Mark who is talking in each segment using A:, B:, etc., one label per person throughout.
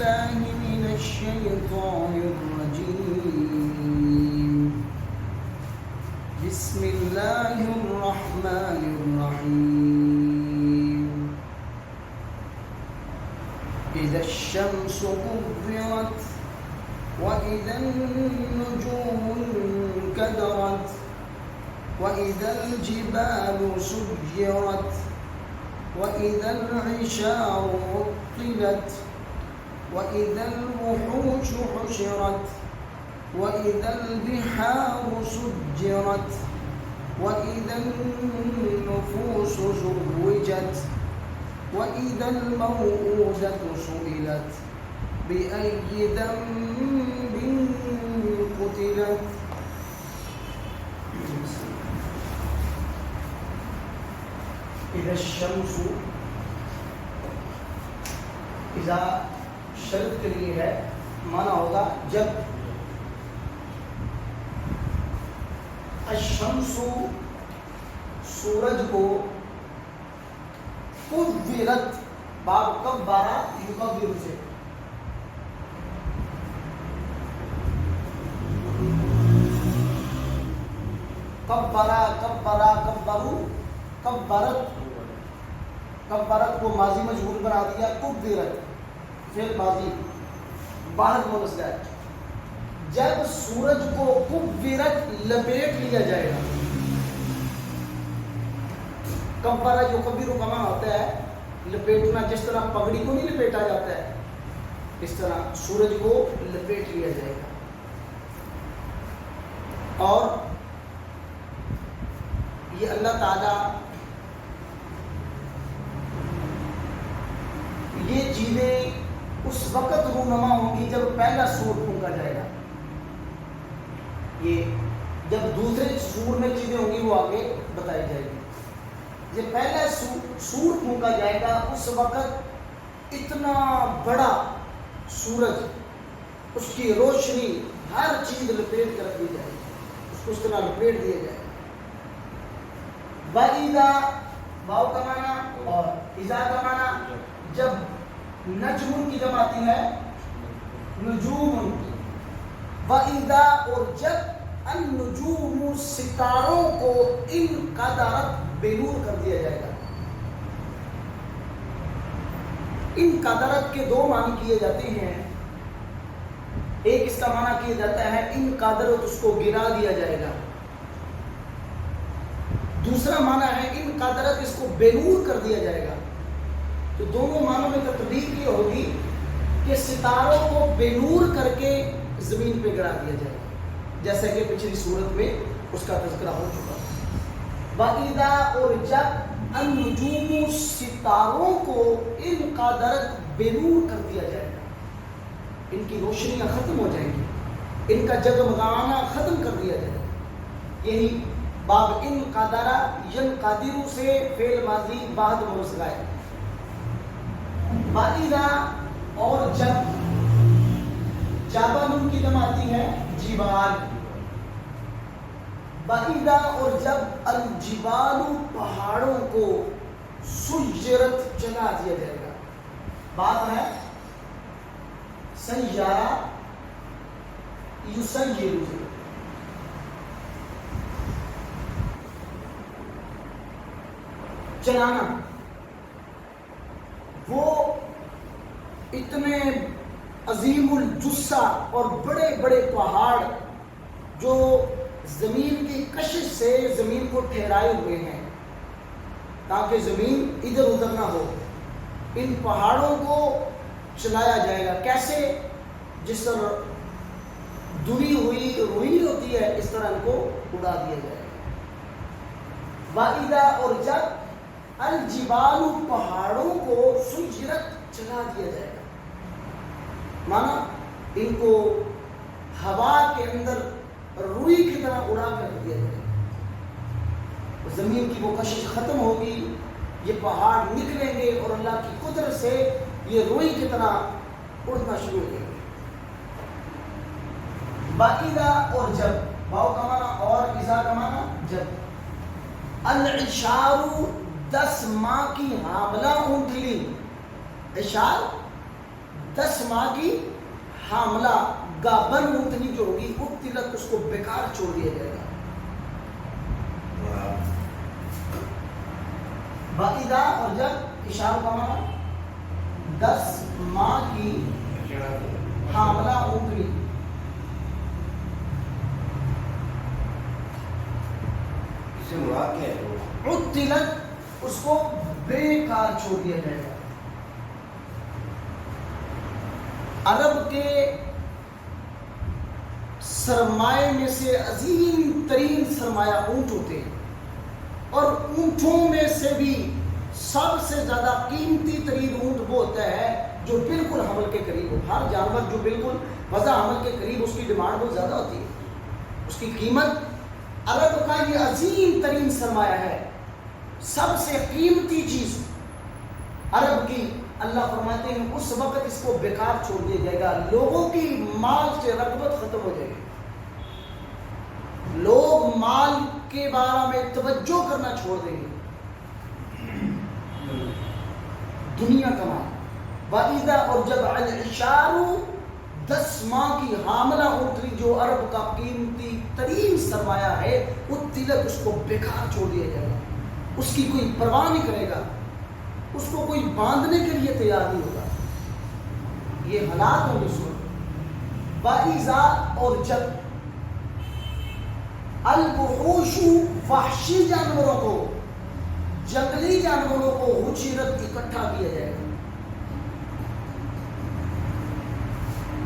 A: بالله من الشيطان الرجيم بسم الله الرحمن الرحيم إذا الشمس كورت وإذا النجوم انكدرت وإذا الجبال سجرت وإذا العشار عطلت وإذا الوحوش حشرت وإذا البحار سجرت وإذا النفوس زوجت وإذا الموءودة سئلت بأي ذنب قتلت.
B: اذا الشمس، اذا شرط کے لیے ہے، مانا ہوگا جب. الشمس سورج کو، کبرت باب کبارہ یکبر سے، کبرا کبرا کبرو کبرت، کبرت کو ماضی مجہول بنا دیا، کبرت فعل ماضی باہر مونس گئے. جب سورج کو کبرت لپیٹ لیا جائے گا، کبرا جو کبیروں کا معنی ہوتا ہے لپیٹنا، جس طرح پگڑی کو نہیں لپیٹا جاتا ہے اس طرح سورج کو لپیٹ لیا جائے گا. اور یہ اللہ تعالی یہ چیزیں اس وقت رونما ہوں گی جب پہلا سور پھونکا جائے گا. یہ جب دوسرے سور میں چیزیں ہوں گی وہ آگے بتائی جائے گی. جب پہلا سور پھونکا جائے گا اس وقت اتنا بڑا سورج، اس کی روشنی ہر چیز لپیٹ کر رکھ دی جائے گی، اس کو اس طرح لپیٹ دیا جائے گا. وَإِذَا واو کا معنی اور اذا کا معنی، جب نجم کی جمع آتی ہے نجوم کی، وَإِذَا اور جب النجوم ستاروں کو انقدرت بے نور کر دیا جائے گا. انقدرت کے دو معنی کیے جاتے ہیں. ایک اس کا معنی کیا جاتا ہے انقدرت، اس کو گرا دیا جائے گا. دوسرا معنی ہے انقدرت، اس کو بے نور کر دیا جائے گا. تو دونوں معنوں میں تطبیق یہ ہوگی کہ ستاروں کو بے نور کر کے زمین پہ گرا دیا جائے گا، جیسا کہ پچھلی صورت میں اس کا تذکرہ ہو چکا. وَإِذَا اور جب النجوم ستاروں کو انقدرت بے نور کر دیا جائے گا، ان کی روشنیاں ختم ہو جائیں گی، ان کا جگمگانا ختم کر دیا جائے گا. یہی باب انقدر ینقدر سے فعل ماضی بعد مونس گائے. وَإِذَا اور جب، جابن کی جمع آتی ہے جبال. وَإِذَا اور جب الجبال پہاڑوں کو سجرت جلا دیا جائے گا. بات ہے سیارہ یسیر، چلانا. وہ اتنے عظیم الجثہ اور بڑے بڑے پہاڑ جو زمین کی کشش سے زمین کو ٹھہرائے ہوئے ہیں تاکہ زمین ادھر ادھر نہ ہو، ان پہاڑوں کو چلایا جائے گا. کیسے؟ جس طرح دبی ہوئی روئی ہوتی ہے اس طرح ان کو اڑا دیا جائے گا. وَإِذَا اور جب الجبال پہاڑوں کو سجرت چلا دیا جائے گا، مانا ان کو ہوا کے اندر روئی کی طرح اڑا کر دیا جائے گا. زمین کی وہ کشش ختم ہوگی، یہ پہاڑ نکلیں گے اور اللہ کی قدرت سے یہ روئی کی طرح اڑنا شروع ہو گئے. وَإِذَا اور جب، واو کا معنی اور اذا کا معنی جب. العشار 10 ماہ کی حاملہ اونٹنی، عشار 10 ماہ کی حاملہ گابن اونٹنی جو ہوگی ابتلت اس کو بیکار چھوڑ دیا جائے گا. باقیدہ اور جب اشار کا معنی 10 ماہ کی حاملہ اونٹنی ابتلت اس کو بیکار چھوڑ دیا جائے گا. عرب کے سرمایہ میں سے عظیم ترین سرمایہ اونٹ ہوتے ہیں اور اونٹوں میں سے بھی سب سے زیادہ قیمتی ترین اونٹ وہ ہوتا ہے جو بالکل حمل کے قریب ہو. ہر جانور جو بالکل وضع حمل کے قریب اس کی ڈیمانڈ بہت زیادہ ہوتی ہے, اس کی قیمت. عرب کا یہ عظیم ترین سرمایہ ہے, سب سے قیمتی چیز عرب کی. اللہ فرماتے ہیں اس وقت اس کو بیکار چھوڑ دیا جائے گا. لوگوں کی مال سے رغبت ختم ہو جائے گی, لوگ مال کے بارے میں توجہ کرنا چھوڑ دیں گے, دنیا کا مال. وَإِذَا اور جب الْعِشَارُ 10 ماہ کی حاملہ اونٹنی جو عرب کا قیمتی ترین سرمایہ ہے ابتلت اس کو بیکار چھوڑ دیا جائے گا. اس کی کوئی پرواہ نہیں کرے گا, اس کو کوئی باندھنے کے لیے تیار نہیں ہوگا. یہ حالات ہوں گے. سن وَإِذَا اور جب الوحوش وحشی جانوروں کو, جنگلی جانوروں کو حشرت اکٹھا کیا جائے گا.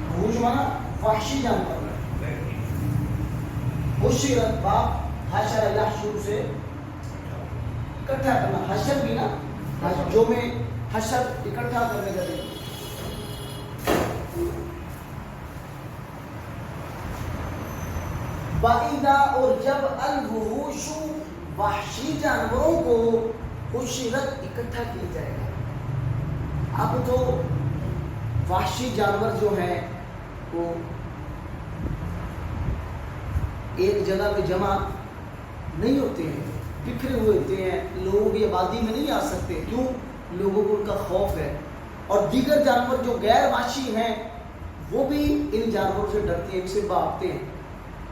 B: وحوش مانا وحشی جانور, حشرت باپ حشر یحشر سے اکٹھا کرنا, حشر بھی نا جو میں حشر اکٹھا کرنے کا دے. وَإِذَا اور جب الوحوش وحشی جانوروں کو حشرت اکٹھا کیا جائے گا. اب تو وحشی جانور جو ہیں وہ ایک جگہ پہ جمع نہیں ہوتے ہیں, بکھرے ہوئے ہوتے ہیں, لوگوں کی آبادی میں نہیں آ سکتے. کیوں؟ لوگوں کو ان کا خوف ہے. اور دیگر جانور جو غیر وحشی ہیں وہ بھی ان جانوروں سے ڈرتے ہیں, ان سے بھاگتے ہیں.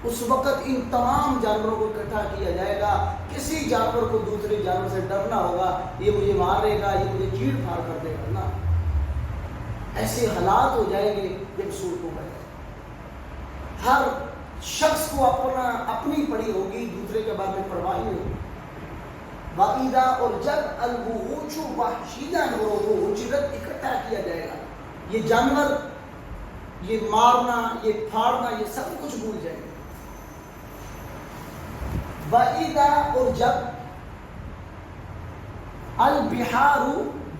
B: اس وقت ان تمام جانوروں کو اکٹھا کیا جائے گا. کسی جانور کو دوسرے جانور سے ڈرنا ہوگا, یہ مجھے مارے گا, یہ مجھے چیڑ پھاڑ کر دے گا نا. ایسے حالات ہو جائیں گے جب صورت ہوگا. ہر شخص کو اپنی پڑی ہوگی, دوسرے کے بارے میں پرواہ نہیں ہوگی. وَإِذَا اور جب الوحوش وحشی جانوروں کو حشرت اکٹھا کیا جائے گا, یہ جانور یہ مارنا, یہ پھاڑنا, یہ سب کچھ بھول جائیں گے. وَإِذَا اور جب البحار,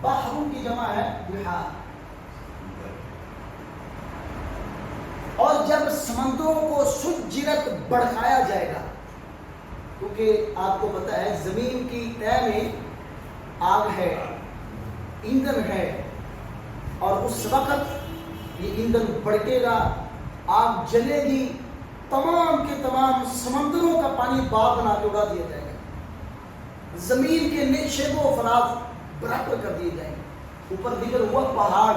B: بحر کی جمع ہے بحار, اور جب سمندروں کو سجرت بڑھایا جائے گا. کیونکہ آپ کو پتہ ہے زمین کی تہ میں آگ ہے, ایندھن ہے, اور اس وقت یہ ایندھن بڑھے گا, آگ جلے گی, تمام کے تمام سمندروں کا پانی باغ بنا کے اڑا دیا جائے گا. زمین کے نیشے و فراز برابر کر دیے جائیں گے. اوپر دیگر ہوا پہاڑ,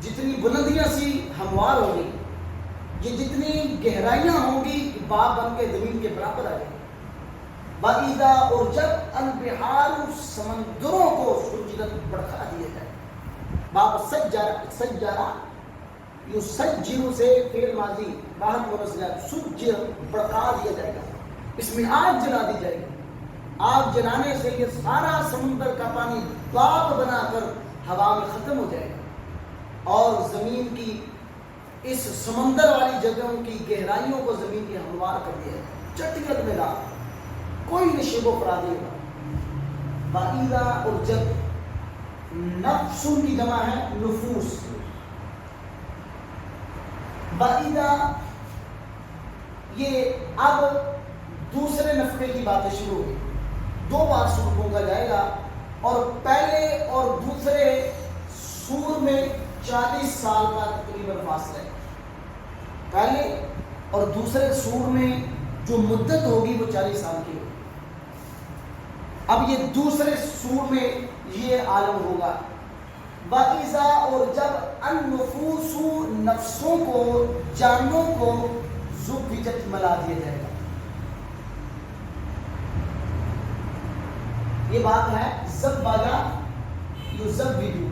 B: جتنی بلندیاں سی ہموار ہوں گی, یہ جتنی گہرائیاں ہوں گی باغ بن کے زمین کے برابر آ جائیں گے. وَإِذَا اور جب البحار سمندروں کو سجرت بڑھا دیا جائے. باب سجرہ یسجر سے فعل ماضی واحد منصب, سجر بڑھا دیا جائے گا. اس میں آگ جلا دی جائے گی. آگ جلانے سے یہ سارا سمندر کا پانی باغ بنا کر ہوا میں ختم ہو جائے گا, اور زمین کی اس سمندر والی جگہوں کی گہرائیوں کو زمین کی ہموار کر دیا جائے. چٹیل میں لا کوئی نشیب و فرا دے گا. وَإِذَا اور جب نفس کی جمع ہے نفوس. وَإِذَا یہ اب دوسرے نفقے کی باتیں شروع ہوگی. 2 بار سور پھونکا جائے گا, اور پہلے اور دوسرے سور میں 40 سال کا تقریباً فاصلہ ہے. پہلے اور دوسرے سور میں جو مدت ہوگی وہ 40 سال کی ہوگی. اب یہ دوسرے سور میں یہ عالم ہوگا وَإِذَا اور جب النفوس نفسوں کو جانوں کو زوجت ملا دیا جائے گا. یہ بات ہے زوجا یزوجو.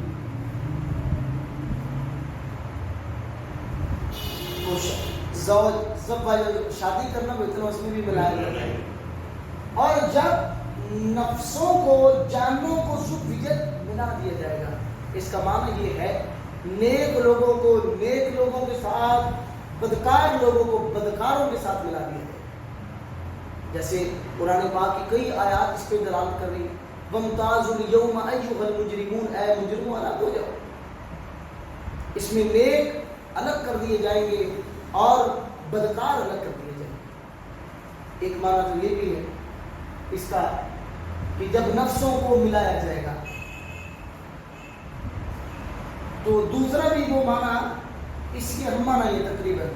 B: شادی کرنا اتنا اس میں بھی ملایا جاتا ہے. اور جب نفسوں کو جانوں کو زوجت ملا دیا جائے گا، اس کا معنی یہ ہے نیک لوگوں کو نیک لوگوں کے ساتھ، بدکار لوگوں کو بدکاروں کے ساتھ ملا دیا جائے گا. جیسے قرآن پاک کی کئی آیات اس پہ دلالت کر رہی ہیں. وَامْتَازُوا الْيَوْمَ أَيُّهَا الْمُجْرِمُونَ، اے مجرموں الگ ہو جاؤ. اس میں نیک الگ کر دیے جائیں گے اور بدکار الگ کر دیے جائیں گے. ایک معنی تو یہ بھی ہے اس کا کہ جب نفسوں کو ملایا جائے گا، تو دوسرا بھی وہ معنی اس کے ہم معنی یہ تقریباً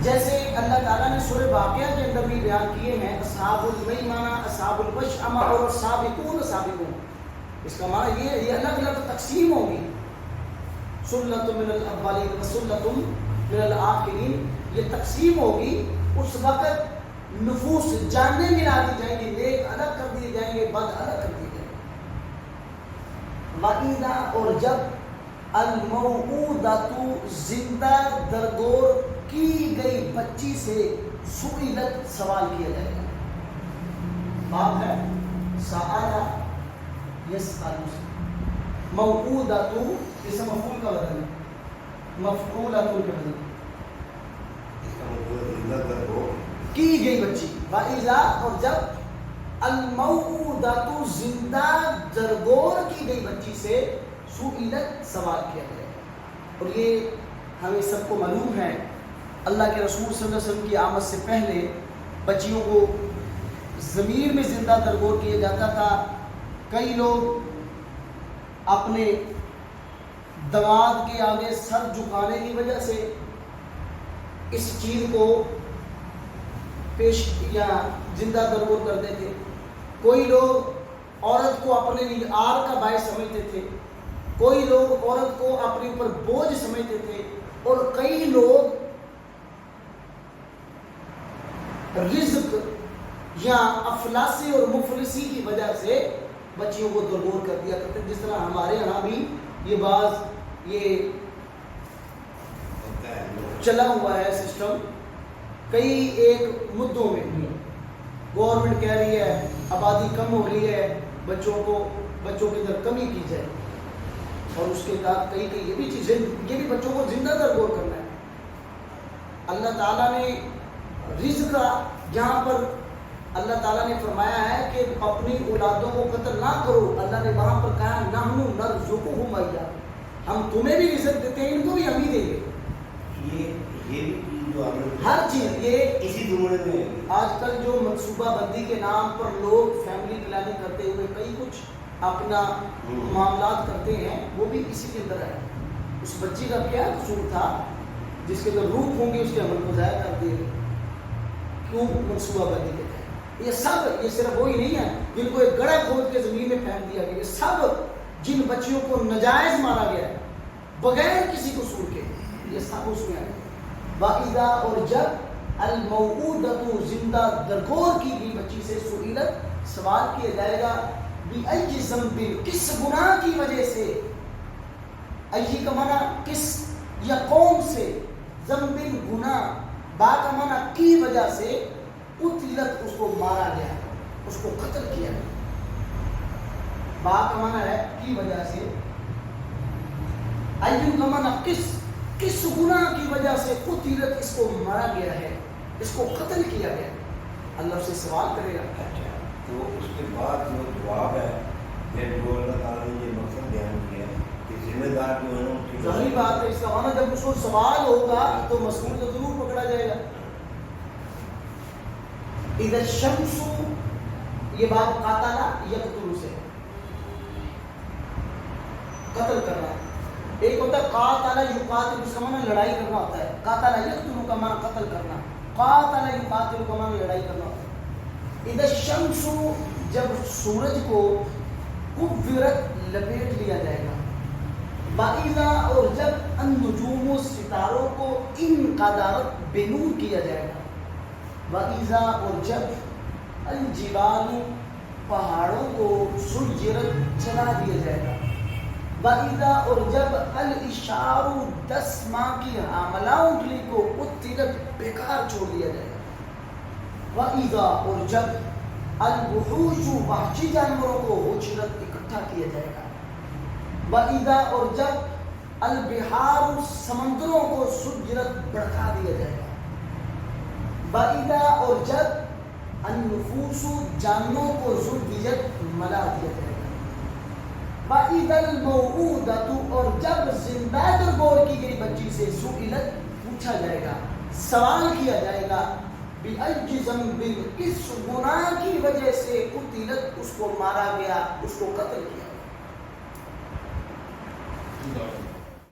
B: جیسے اللہ تعالیٰ نے سورہ واقعہ کے اندر بھی بیان کیے ہیں اصحاب المیمنہ، اصحاب المشأمہ اور سابقون سابقون. اس کا معنی یہ الگ الگ تقسیم ہوگی. سلۃ من الاولین و سلۃ من الآخرین، یہ تقسیم ہوگی. اس وقت نفوس جانیں ملا دی جائیں گی، نیک الگ کر دیے جائیں گے، بد الگ کر دیے جائیں گے. وَإِذَا اور جب الموعودۃ زندہ دردور کی گئی بچی سے سئلت سوال کیا جائے گا. باب ہے سأل یسأل. موعودۃ اس مفعول کا بدل ہے، مفعولۃ کا بدل کی گئی بچی. وَإِذَا اور جب الموعودۃ زندہ درگور کی گئی بچی سے سئلت سوال کیا جائے گا. اور یہ ہمیں سب کو معلوم ہے اللہ کے رسول صلی اللہ علیہ وسلم کی آمد سے پہلے بچیوں کو ضمیر میں زندہ درگور کیا جاتا تھا. کئی لوگ اپنے دماد کے آگے سر جھکانے کی وجہ سے اس چیز کو پیش یا زندہ درگور کرتے تھے. کوئی لوگ عورت کو اپنے لیے آر کا باعث سمجھتے تھے، کوئی لوگ عورت کو اپنے اوپر بوجھ سمجھتے تھے، اور کئی لوگ رزق یا افلاسی اور مفلسی کی وجہ سے بچیوں کو درگور کر دیا کرتے. جس طرح ہمارے یہاں بھی یہ بعض یہ چلا ہوا ہے سسٹم. کئی ایک مدوں میں گورنمنٹ کہہ رہی ہے آبادی کم ہو رہی ہے، بچوں کی در کمی کی جائے، اور اس کے بعد کئی یہ بھی چیزیں، یہ بھی بچوں کو زندہ درگور کرنا ہے. اللہ تعالیٰ نے رزق جہاں پر اللہ تعالیٰ نے فرمایا ہے کہ اپنی اولادوں کو قتل نہ کرو، اللہ نے وہاں پر کہا نحن نرزقہم ایاکم، ہم تمہیں بھی رزق دیتے ہیں، ان کو بھی ہم ہی دیں گے.
C: یہ جو
B: ہر چیز یہ
C: اسی زمانے میں
B: آج کل جو منصوبہ بندی کے نام پر لوگ فیملی پلاننگ کرتے ہوئے کئی کچھ اپنا معاملات کرتے ہیں، وہ بھی اسی کے اندر ہے. اس بچی کا کیا قصور تھا جس کے اندر روح ہوں گے اس کے عمل کو ضائع کر دے گا؟ کیوں منصوبہ بندی کے تحت؟ یہ سب، یہ صرف وہی نہیں ہے جن کو ایک گڑھا کھود کے زمین میں پھینک دیا گیا، یہ سب جن بچیوں کو ناجائز مارا گیا ہے بغیر کسی قصور کے، یہ سب اس میں آئے. وَإِذَا اور جب الموعودۃ زندہ درگور کی گئی بچی سے سئلت سوال کیا جائے گا بِأَيِّ ذَنبٍ کس گناہ کی وجہ سے، ائی کا معنی کس یا قوم سے، ذنبٍ گناہ، با کا معنی کی وجہ سے، قتلت اس کو مارا گیا، اس کو قتل کیا گیا. با کا معنی ہے کی وجہ سے، ائی کا معنی کس گناہ کی وجہ سے قتلت اس کو مارا گیا ہے، اس کو قتل کیا گیا. اللہ سے سوال کرے گا.
C: تو اس کے بعد جو جواب ہے پھر جو اللہ تعالیٰ نے یہ مقصد بیان کیا کہ ذمہ دار جو ہے نا ان کی
B: ظاہری بات ہے، اس کا معنی جب اس کو سوال ہوگا تو مسئول تو ضرور پکڑا جائے گا. اذا الشمس، یہ بات قاتل یقتل سے قتل کرنا. ایک ہوتا ہے قاتل یقاتل، اس کا معنی لڑائی کرنا ہوتا ہے. قاتل یقتل کا معنی قتل کرنا، قاتل یقاتل کا معنی لڑائی کرنا ہوتا ہے. اذا الشمس، جب سورج کو کُوِّرَت لپیٹ لیا جائے گا. وَإِذَا اور جب النجوم ستاروں کو انقدرت بے نور کیا جائے گا. وَإِذَا اور جب الجبال پہاڑوں کو سجرت جلا دیا جائے گا. وَإِذَا اور جب الاشار 10 ماہ کی حاملہ اونٹلی کو قتلت بیکار چھوڑ دیا جائے گا. وَإِذَا اور جب الوحوش وحشی جانوروں کو حشرت اکٹھا کیا جائے گا. وَإِذَا اور جب البحار سمندروں کو سجرت بڑھا دیا جائے گا. وَإِذَا اور جب النفوس جانوں کو زلزلت ملا دیا جائے گا. وَإِذَا الْمَوْعُودَةُ اور جب زندہ درگور کی گئی بچی سے سئلت پوچھا جائے گا، سوال کیا جائے گا، بِأَيِّ ذَنبٍ اس گناہ کی وجہ سے قتلت اس کو مارا گیا، اس کو قتل کیا گیا.